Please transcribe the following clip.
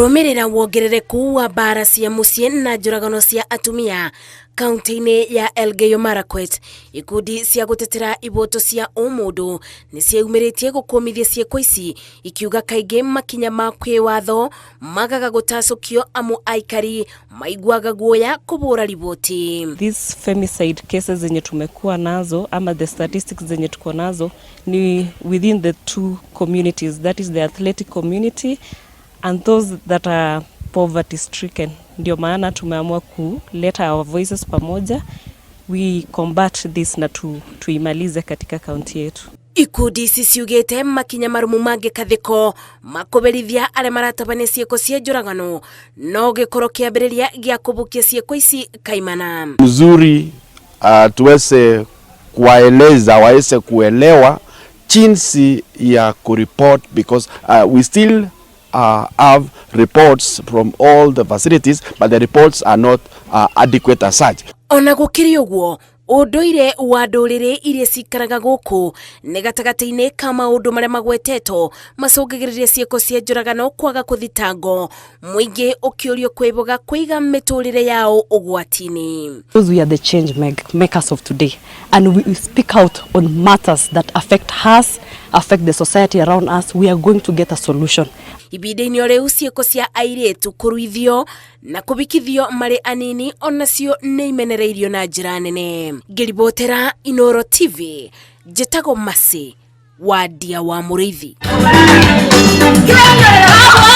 Kũrũmĩrĩra wongerereku wa mbara cia mũciĩ na njũragano cia atumia kaunti-inĩ ya Elgeyo Marakwet, ikundi cia gũtetera iboto cia ũmũndũ nĩ ciaumĩrĩtie gũkũmithia ciĩko ici, ikiuga kaingĩ makinya ma kwĩwatho magaga gũtacũkio amu aikari maiguaga guoya kũbũra riboti. These femicide cases zenye tumekuwa nazo ama the statistics zenye tuko nazo ni within the two communities, that is the athletic community and those that are poverty stricken. Ndio maana tumeamua kuleta our voices pamoja, we combat this na tuimalize katika kaunti yetu. Ikundi ici ciugĩte makinya marumu mangĩ kathiko makũberithia arĩa maratabania ciĩko cia njũragano no gĩkorwo kĩambĩrĩria gĩa kũbukia ciĩko ici kaimana. Mzuri tuweze kuwaeleza waweze kuelewa jinsi ya kureport because we still have reports from all the facilities but the reports are not adequate as such. Ona gũkĩrĩ ũguo, ũndũire wa ndũrĩrĩ iria cikaraga gũkũ nĩ gatagatĩ-inĩ ka maũndũ marĩa magwetetwo macũngagĩrĩria ciĩko cia njũragano kwaga kũthitangwo, mũingĩ ũkĩũrio kwĩboga kũiga mĩtũrĩre yao ũgwati-inĩ. We are the change makers of today and we speak out on matters that affect us, affect the society around us. We are going to get a solution. Ibinda-inĩ o rĩu ciĩko cia airĩtu kũruithio na kũbikithio marĩ anini onacio nĩ imenereirio na njĩra nene. Ngĩribotera Inooro TV, njĩtagwo Masi wa Ndia wa Mũrĩithi.